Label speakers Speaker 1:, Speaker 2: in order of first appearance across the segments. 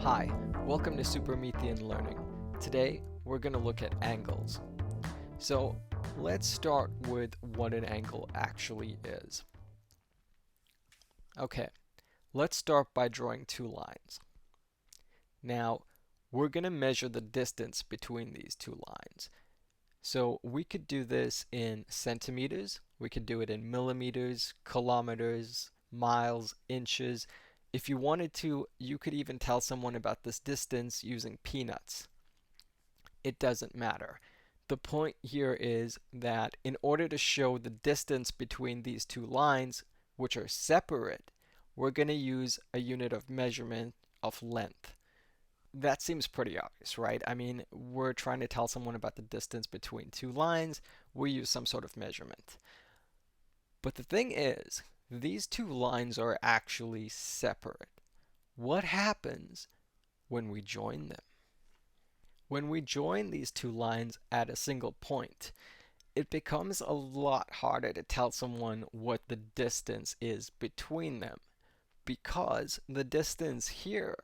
Speaker 1: Hi, welcome to Supermethian Learning. Today, we're going to look at angles. So, let's start with what an angle actually is. Okay, let's start by drawing two lines. Now, we're going to measure the distance between these two lines. So, we could do this in centimeters, we could do it in millimeters, kilometers, miles, inches. If you wanted to, you could even tell someone about this distance using peanuts. It doesn't matter. The point here is that in order to show the distance between these two lines, which are separate, we're going to use a unit of measurement of length. That seems pretty obvious, right? I mean, we're trying to tell someone about the distance between two lines, we use some sort of measurement. But the thing is, these two lines are actually separate. What happens when we join them? When we join these two lines at a single point, it becomes a lot harder to tell someone what the distance is between them, because the distance here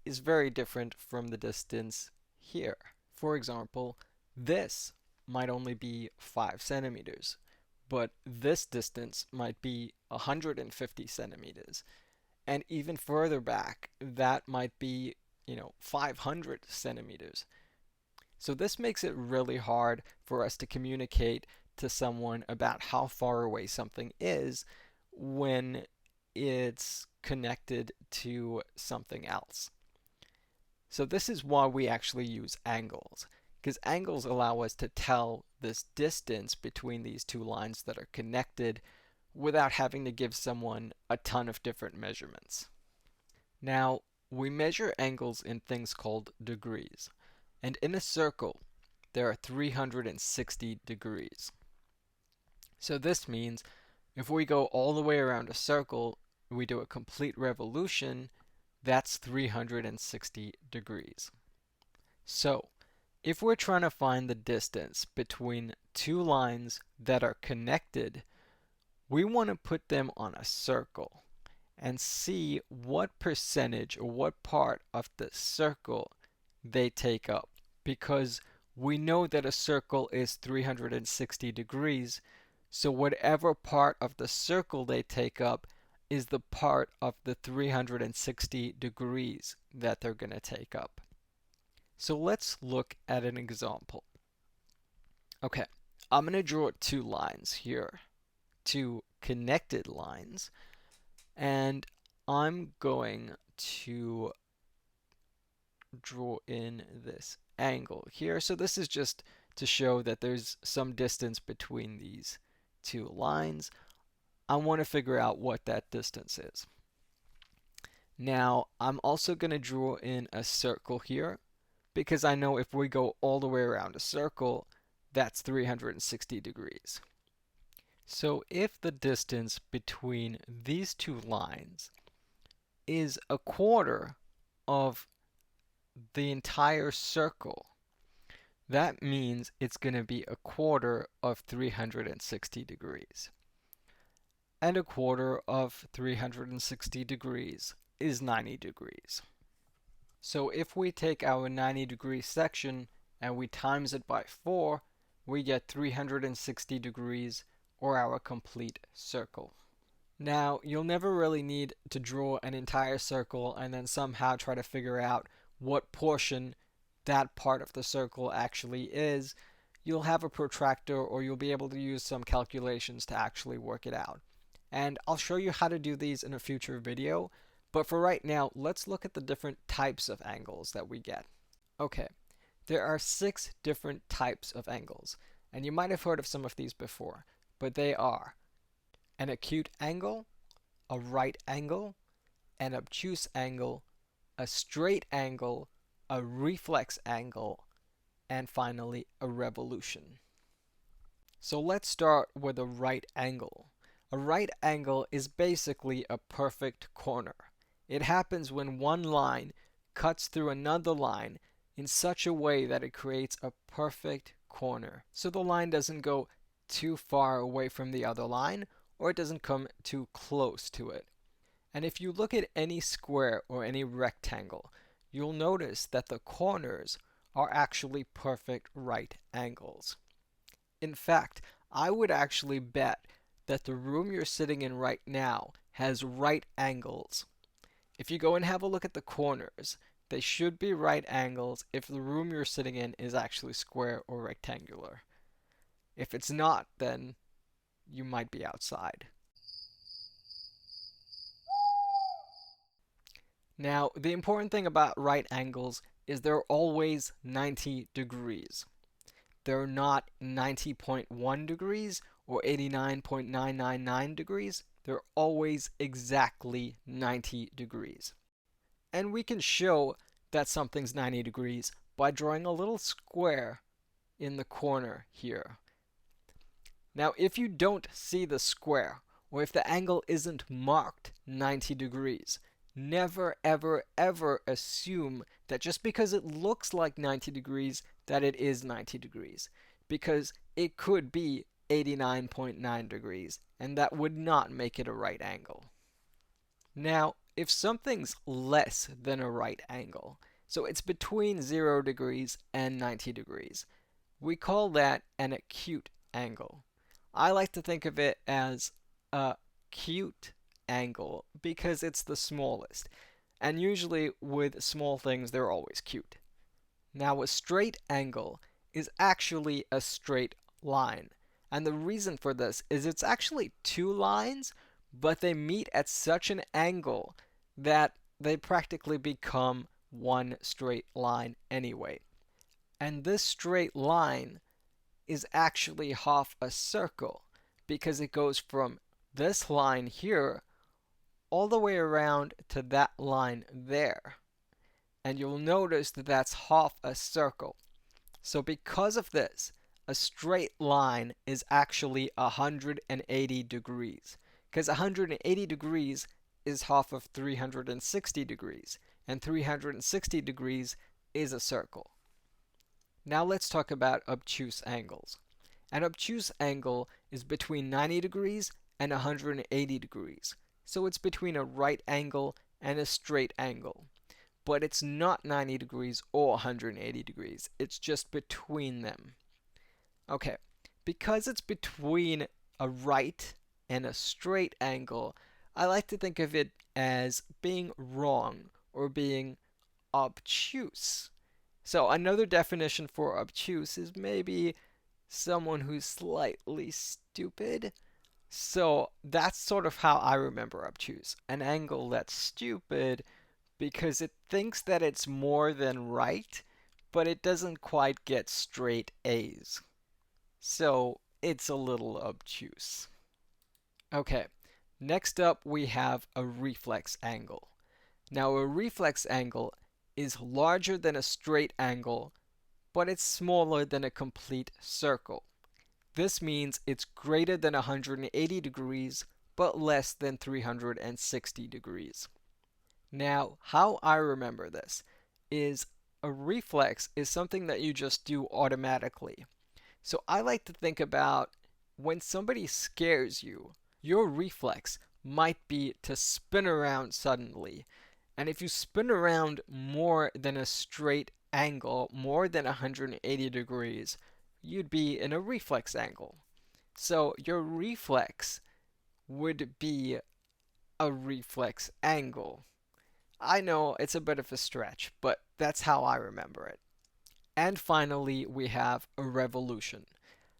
Speaker 1: is very different from the distance here. For example, this might only be 5 centimeters, but this distance might be 150 centimeters. And even further back, that might be, 500 centimeters. So this makes it really hard for us to communicate to someone about how far away something is when it's connected to something else. So this is why we actually use angles, because angles allow us to tell this distance between these two lines that are connected without having to give someone a ton of different measurements. Now, we measure angles in things called degrees, and in a circle, there are 360 degrees. So this means if we go all the way around a circle, we do a complete revolution, that's 360 degrees. So, if we're trying to find the distance between two lines that are connected, we want to put them on a circle and see what percentage or what part of the circle they take up. Because we know that a circle is 360 degrees, so whatever part of the circle they take up is the part of the 360 degrees that they're going to take up. So let's look at an example. Okay, I'm going to draw two lines here, two connected lines, and I'm going to draw in this angle here. So this is just to show that there's some distance between these two lines. I want to figure out what that distance is. Now, I'm also going to draw in a circle here, because I know if we go all the way around a circle, that's 360 degrees. So if the distance between these two lines is a quarter of the entire circle, that means it's going to be a quarter of 360 degrees. And a quarter of 360 degrees is 90 degrees. So if we take our 90-degree section and we times it by 4, we get 360 degrees, or our complete circle. Now, you'll never really need to draw an entire circle and then somehow try to figure out what portion that part of the circle actually is. You'll have a protractor, or you'll be able to use some calculations to actually work it out. And I'll show you how to do these in a future video, but for right now, let's look at the different types of angles that we get. Okay, there are 6 different types of angles, and you might have heard of some of these before, but they are an acute angle, a right angle, an obtuse angle, a straight angle, a reflex angle, and finally a revolution. So let's start with a right angle. A right angle is basically a perfect corner. It happens when one line cuts through another line in such a way that it creates a perfect corner. So the line doesn't go too far away from the other line, or it doesn't come too close to it. And if you look at any square or any rectangle, you'll notice that the corners are actually perfect right angles. In fact, I would actually bet that the room you're sitting in right now has right angles. If you go and have a look at the corners, they should be right angles if the room you're sitting in is actually square or rectangular. If it's not, then you might be outside. Now, the important thing about right angles is they're always 90 degrees. They're not 90.1 degrees or 89.999 degrees. They're always exactly 90 degrees. And we can show that something's 90 degrees by drawing a little square in the corner here. Now, if you don't see the square, or if the angle isn't marked 90 degrees, never, ever, ever assume that just because it looks like 90 degrees, that it is 90 degrees. Because it could be 89.9 degrees, and that would not make it a right angle. Now, if something's less than a right angle, so it's between 0 degrees and 90 degrees, we call that an acute angle. I like to think of it as a cute angle because it's the smallest. And usually with small things, they're always cute. Now, a straight angle is actually a straight line. And the reason for this is it's actually two lines, but they meet at such an angle that they practically become one straight line anyway. And this straight line is actually half a circle because it goes from this line here all the way around to that line there. And you'll notice that that's half a circle. So because of this, a straight line is actually 180 degrees. Because 180 degrees is half of 360 degrees. And 360 degrees is a circle. Now let's talk about obtuse angles. An obtuse angle is between 90 degrees and 180 degrees. So it's between a right angle and a straight angle. But it's not 90 degrees or 180 degrees. It's just between them. Okay, because it's between a right and a straight angle, I like to think of it as being wrong or being obtuse. So another definition for obtuse is maybe someone who's slightly stupid. So that's sort of how I remember obtuse. An angle that's stupid because it thinks that it's more than right, but it doesn't quite get straight A's. So it's a little obtuse. Okay, next up we have a reflex angle. Now a reflex angle is larger than a straight angle, but it's smaller than a complete circle. This means it's greater than 180 degrees, but less than 360 degrees. Now, how I remember this is a reflex is something that you just do automatically. So I like to think about when somebody scares you, your reflex might be to spin around suddenly. And if you spin around more than a straight angle, more than 180 degrees, you'd be in a reflex angle. So your reflex would be a reflex angle. I know it's a bit of a stretch, but that's how I remember it. And finally, we have a revolution.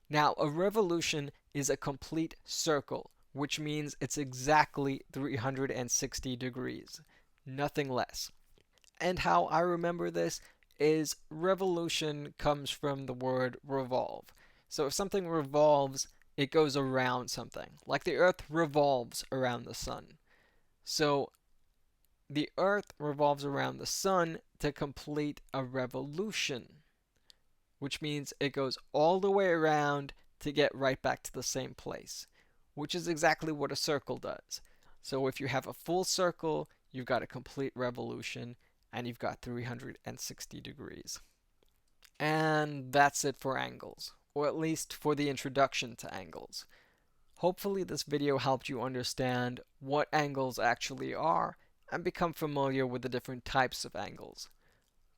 Speaker 1: Now, a revolution is a complete circle, which means it's exactly 360 degrees. Nothing less. And how I remember this is revolution comes from the word revolve. So if something revolves, it goes around something. Like the earth revolves around the sun. So the earth revolves around the sun to complete a revolution, which means it goes all the way around to get right back to the same place, which is exactly what a circle does. So if you have a full circle, you've got a complete revolution, and you've got 360 degrees. And that's it for angles, or at least for the introduction to angles. Hopefully this video helped you understand what angles actually are and become familiar with the different types of angles.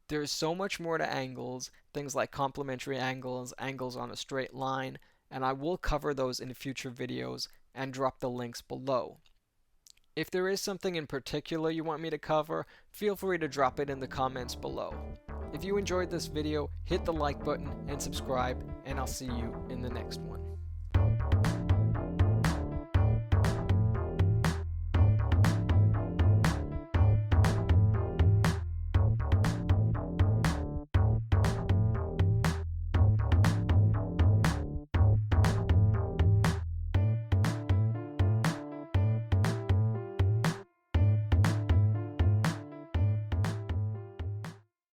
Speaker 1: There's so much more to angles, things like complementary angles, angles on a straight line, and I will cover those in future videos and drop the links below. If there is something in particular you want me to cover, feel free to drop it in the comments below. If you enjoyed this video, hit the like button and subscribe, and I'll see you in the next one.